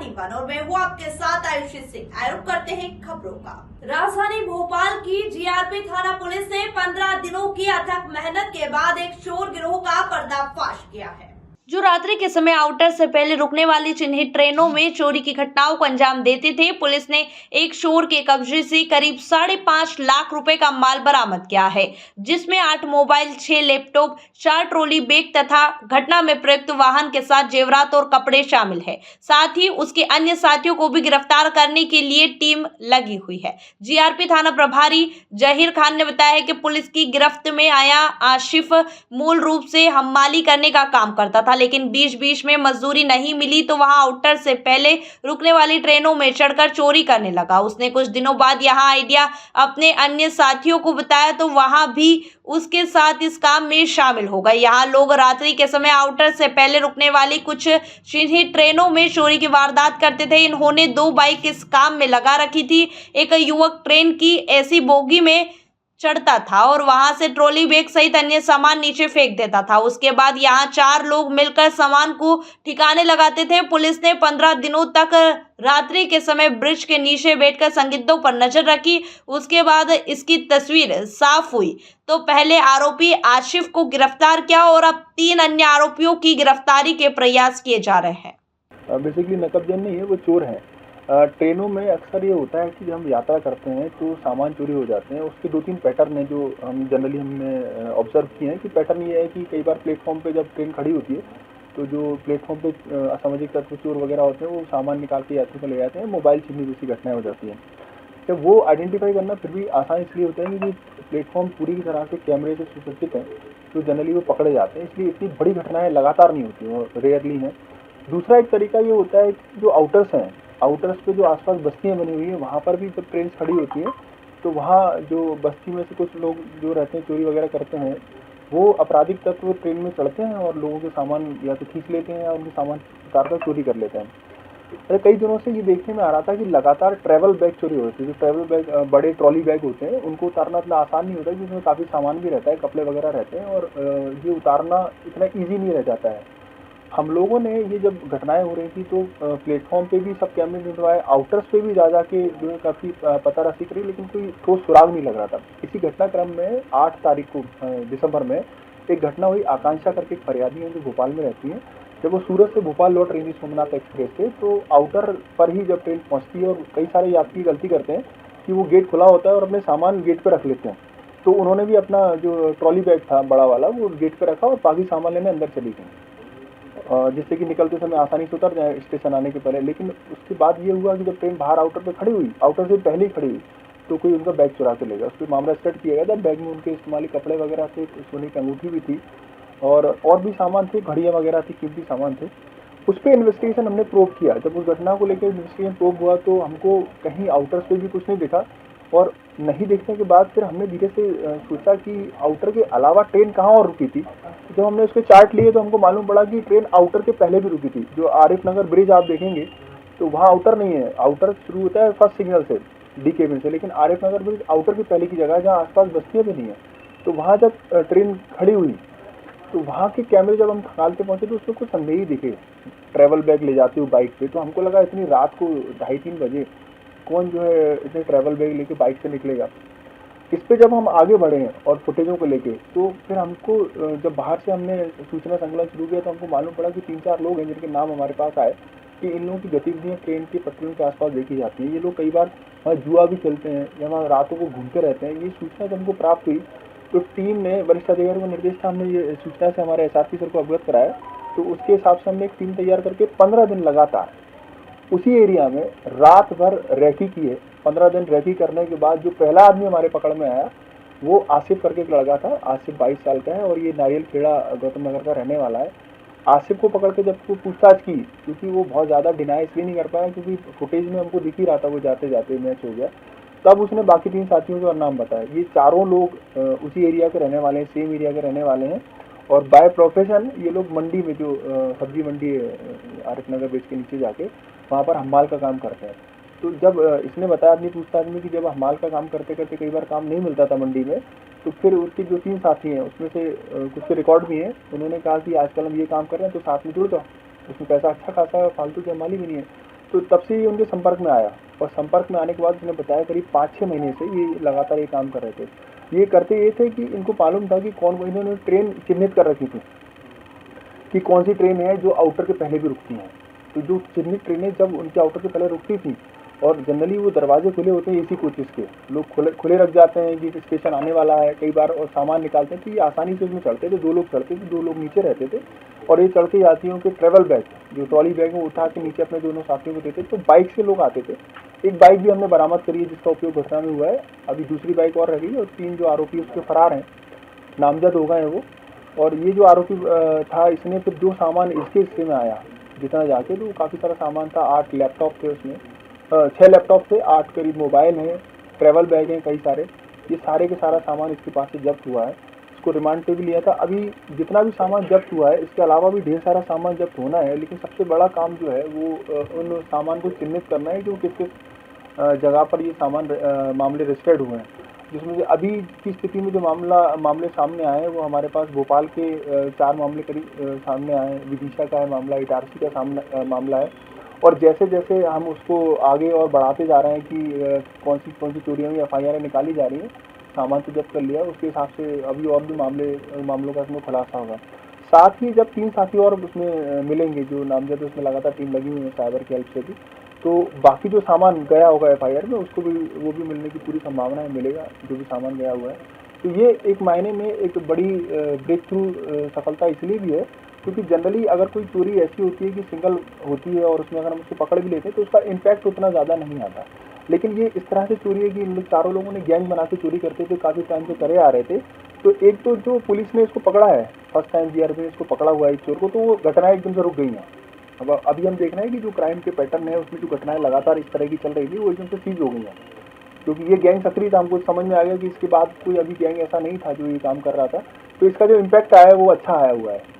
41 और मैं हूँ आपके साथ आयुषी सिंह। आरोप करते हैं खबरों का। राजधानी भोपाल की जीआरपी थाना पुलिस ने 15 दिनों की अथक मेहनत के बाद एक चोर गिरोह का पर्दाफाश किया है, जो रात्रि के समय आउटर से पहले रुकने वाली चिन्हित ट्रेनों में चोरी की घटनाओं को अंजाम देते थे। पुलिस ने एक चोर के कब्जे से करीब 5.5 लाख रुपए का माल बरामद किया है, जिसमें 8 मोबाइल, 6 लैपटॉप, 4 ट्रॉली बैग तथा घटना में प्रयुक्त वाहन के साथ जेवरात और कपड़े शामिल है। साथ ही उसके अन्य साथियों को भी गिरफ्तार करने के लिए टीम लगी हुई है। जीआरपी थाना प्रभारी जहीर खान ने बताया है कि पुलिस की गिरफ्त में आया आशिफ मूल रूप से हम्माली करने का काम करता था, लेकिन बीच में मजदूरी नहीं मिली तो वहां आउटर से पहले रुकने वाली ट्रेनों में चढ़कर चोरी करने लगा। उसने कुछ दिनों बाद यहां आइडिया अपने अन्य साथियों को बताया तो वहां भी उसके साथ इस काम में शामिल हो गए। यहाँ लोग रात्रि के समय आउटर से पहले रुकने वाली कुछ चिन्हित ट्रेनों में चोरी की वारदात करते थे। इन्होंने 2 बाइक इस काम में लगा रखी थी। एक युवक ट्रेन की ऐसी बोगी में चढ़ता था और वहां से ट्रॉली बैग सहित अन्य सामान नीचे फेंक देता था। उसके बाद यहाँ 4 लोग मिलकर सामान को ठिकाने लगाते थे। पुलिस ने 15 दिनों तक रात्रि के समय ब्रिज के नीचे बैठकर संदिग्धों पर नजर रखी। उसके बाद इसकी तस्वीर साफ हुई तो पहले आरोपी आशिफ को गिरफ्तार किया और अब 3 अन्य आरोपियों की गिरफ्तारी के प्रयास किए जा रहे हैं। बेसिकली नकबजन नहीं है, वो चोर है। ट्रेनों में अक्सर ये होता है कि जब हम यात्रा करते हैं तो सामान चोरी हो जाते हैं। उसके 2-3 पैटर्न हैं जो हम जनरली हमने ऑब्जर्व किए हैं कि पैटर्न ये है कि कई बार प्लेटफॉर्म पे जब ट्रेन खड़ी होती है तो जो प्लेटफॉर्म पे असामाजिक तत्व चोर वगैरह होते हैं वो सामान निकाल के यात्री को ले जाते हैं। मोबाइल छीनने जैसी घटनाएं हो जाती हैं। जब वो आइडेंटिफाई करना फिर भी आसान इसलिए होता है कि प्लेटफॉर्म पूरी की तरह से कैमरे से सुसज्जित है तो जनरली वो पकड़े जाते हैं। इसलिए इतनी बड़ी घटनाएं लगातार नहीं होती, वो रेयरली हैं। दूसरा एक तरीका ये होता है कि जो आउटर्स हैं, आउटर्स पे जो आसपास बस्तियां बनी हुई हैं वहाँ पर भी जब ट्रेन खड़ी होती है तो वहाँ जो बस्ती में से कुछ लोग जो रहते हैं चोरी वगैरह करते हैं वो अपराधिक तत्व ट्रेन में चढ़ते हैं और लोगों के सामान या तो खींच लेते हैं या उनके सामान उतार कर चोरी कर लेते हैं। कई दिनों से ये देखने में आ रहा था कि लगातार ट्रैवल बैग चोरी होती है। जो ट्रैवल बैग बड़े ट्रॉली बैग होते हैं उनको उतारना इतना आसान नहीं होता, जिसमें काफ़ी सामान भी रहता है, कपड़े वगैरह रहते हैं और ये उतारना इतना ईजी नहीं रह जाता है। हम लोगों ने ये जब घटनाएं हो रही थी तो प्लेटफॉर्म पे भी सब कैमरे ढूंढवाए, आउटर्स पे भी जा के जो है काफ़ी पता रसी करी, लेकिन कोई ठोस सुराग नहीं लग रहा था। इसी घटनाक्रम में 8 तारीख को दिसंबर में एक घटना हुई। आकांक्षा करके एक फरियादी है जो भोपाल में रहती है। जब वो सूरत से भोपाल लौट रही थी सोमनाथ एक्सप्रेस से तो आउटर पर ही जब ट्रेन पहुँचती है और कई सारे यात्री गलती करते हैं कि वो गेट खुला होता है और अपने सामान गेट पर रख लेते हैं। तो उन्होंने भी अपना जो ट्रॉली बैग था बड़ा वाला वो गेट पर रखा और बाकी सामान लेने अंदर चली गई, जिससे कि निकलते समय आसानी से उतर जाए स्टेशन आने के पहले। लेकिन उसके बाद ये हुआ कि जब ट्रेन बाहर आउटर पे खड़ी हुई, आउटर से पहले ही खड़ी हुई, तो कोई उनका बैग चुरा के ले गया। उस पर मामला स्टार्ट किया गया था। बैग में उनके इस्तेमाली कपड़े वगैरह थे, सोने की अंगूठी भी थी और भी सामान थे, घड़ियाँ वगैरह थी, कीमती सामान थे। उस पर इन्वेस्टिगेशन हमने प्रोब किया। जब उस घटना को लेकर इन्वेस्टिगेशन प्रोब हुआ तो हमको कहीं आउटर्स पे भी कुछ नहीं दिखा और नहीं देखने के बाद फिर हमने धीरे से सोचा कि आउटर के अलावा ट्रेन कहाँ और रुकी थी। जब हमने उसके चार्ट लिए तो हमको मालूम पड़ा कि ट्रेन आउटर के पहले भी रुकी थी। जो आरिफ नगर ब्रिज आप देखेंगे तो वहाँ आउटर नहीं है, आउटर शुरू होता है फर्स्ट सिग्नल से, डी केबिन से, लेकिन आरिफ नगर ब्रिज आउटर की पहले की जगह है जहाँ आसपास बस्तियाँ भी नहीं है। तो वहाँ जब ट्रेन खड़ी हुई तो वहाँ के कैमरे जब हम खंगालते पहुँचे तो उसमें कुछ संदेह ही दिखे, ट्रैवल बैग ले जाते हुए बाइक पे। तो हमको लगा इतनी रात को 2:30-3 बजे कौन जो है इतने ट्रैवल बैग लेके बाइक से निकलेगा। इस पे जब हम आगे बढ़े हैं और फुटेजों को लेके तो फिर हमको जब बाहर से हमने सूचना संकलन शुरू किया तो हमको मालूम पड़ा कि 3-4 लोग हैं जिनके नाम हमारे पास आए कि इन लोगों की गतिविधियाँ ट्रेन के पटरियों के आसपास देखी जाती हैं। ये लोग कई बार वहाँ जुआ भी खेलते हैं या वहाँ रातों को घूमते रहते हैं। ये सूचना जब हमको प्राप्त हुई तो टीम ने, वरिष्ठ अधिकारी को निर्देश था, हमने ये सूचना से हमारे SRP सर को अवगत कराया। तो उसके हिसाब से हमने एक टीम तैयार करके 15 दिन लगातार उसी एरिया में रात भर रेकी की है। 15 दिन रेकी करने के बाद जो पहला आदमी हमारे पकड़ में आया वो आसिफ करके एक लड़का था। आसिफ 22 साल का है और ये नारियल खेड़ा गौतम नगर का रहने वाला है। आसिफ को पकड़ के जब वो पूछताछ की, क्योंकि वो बहुत ज़्यादा डिनाई इसलिए नहीं कर पाया क्योंकि फुटेज में हमको दिख ही रहा था वो जाते जाते मैच हो गया। तब उसने बाकी 3 साथियों का नाम बताया। ये चारों लोग उसी एरिया के रहने वाले हैं, सेम एरिया के रहने वाले हैं और बाय प्रोफेशन ये लोग मंडी में, जो सब्जी मंडी है आरिफ नगर ब्रिज के नीचे जाके, वहाँ पर हमाल का काम करते हैं। तो जब इसने बताया अपनी पूछताछ में कि जब हमाल का काम करते करते कई बार काम नहीं मिलता था मंडी में, तो फिर उसके जो 3 साथी हैं उसमें से कुछ के रिकॉर्ड भी हैं। उन्होंने कहा कि आजकल हम ये काम कर रहे हैं तो साथ में जुड़ जाओ, उसमें पैसा अच्छा खासा, फालतू की हमाली भी नहीं है। तो तब से ये उनके संपर्क में आया, और संपर्क में आने के बाद उसने बताया करीब 5-6 महीने से ये लगातार ये काम कर रहे थे। ये करते ये थे कि इनको मालूम था कि कौन, इन्होंने ट्रेन चिन्हित कर रखी थी कि कौन सी ट्रेन है जो आउटर के पहले भी रुकती हैं। तो जो चिन्हित ट्रेनें जब उनके आउटर के पहले रुकती थी, और जनरली वो दरवाजे खुले होते हैं एसी कोचेस के, लोग खुले रख जाते हैं कि स्टेशन आने वाला है कई बार, और सामान निकालते हैं, तो ये आसानी से उसमें चढ़ते थे। 2 लोग चढ़ते थे, 2 लोग नीचे रहते थे, और ये चढ़ के यात्रियों के ट्रेवल बैग, जो ट्रॉली बैग में उठा के नीचे अपने दोनों साथियों को देते। तो बाइक से लोग आते थे। एक बाइक भी हमने बरामद करी है जिसका उपयोग घटना में हुआ है। अभी दूसरी बाइक और रह गई, और 3 जो आरोपी उसके फरार हैं, नामजद हो गए हैं वो। और ये जो आरोपी था, इसने फिर जो सामान इसके हिस्से में आया जितना जाके, तो काफ़ी सारा सामान था। 8 लैपटॉप थे उसमें, 6 लैपटॉप थे, 8 करीब मोबाइल हैं, ट्रैवल बैग हैं कई सारे। ये सारे के सारा सामान इसके पास से जब्त हुआ है। इसको रिमांड पे भी लिया था। अभी जितना भी सामान जब्त हुआ है, इसके अलावा भी ढेर सारा सामान जब्त होना है, लेकिन सबसे बड़ा काम जो है वो उन सामान को चिन्हित करना है जो किस किस जगह पर ये मामले रजिस्टर्ड हुए हैं। जिसमें से अभी की स्थिति में जो मामले सामने आए हैं, वो हमारे पास भोपाल के 4 मामले करीब सामने आए हैं। विदिशा का है मामला, इटारसी का मामला है। और जैसे जैसे हम उसको आगे और बढ़ाते जा रहे हैं कि कौन सी चोरियाँ हुई, FIR निकाली जा रही हैं, सामान तो जब्त कर लिया, उसके हिसाब से अभी और भी मामलों का इसमें खुलासा होगा। साथ ही जब 3 साथी और उसमें मिलेंगे जो नामजद, उसमें लगातार टीम लगी हुई है साइबर की हेल्प से भी, तो बाकी जो सामान गया होगा FIR में, उसको भी वो भी मिलने की पूरी संभावना है, मिलेगा जो भी सामान गया हुआ है। तो ये एक मायने में एक बड़ी ब्रेक थ्रू सफलता इसलिए भी है क्योंकि जनरली अगर कोई चोरी ऐसी होती है कि सिंगल होती है और उसमें अगर हम उसको पकड़ भी लेते हैं तो उसका इम्पैक्ट उतना ज़्यादा नहीं आता। लेकिन ये इस तरह से चोरी है कि इन लोग 4 लोगों ने गैंग बना के चोरी करते थे, काफ़ी टाइम से करे आ रहे थे। तो एक तो जो पुलिस ने इसको पकड़ा है, फर्स्ट टाइम GRP ने इसको पकड़ा हुआ है इस चोर को, तो वो घटनाएं एकदम से रुक गई हैं। अब अभी हम देख रहे हैं कि जो क्राइम के पैटर्न है उसमें जो घटनाएं लगातार इस तरह की चल रही थी वो एकदम से सीज हो गई हैं, क्योंकि ये गैंग सक्रिय था। हमको समझ में आ गया कि इसके बाद कोई अभी गैंग ऐसा नहीं था जो ये काम कर रहा था। तो इसका जो इम्पैक्ट आया है वो अच्छा आया हुआ है।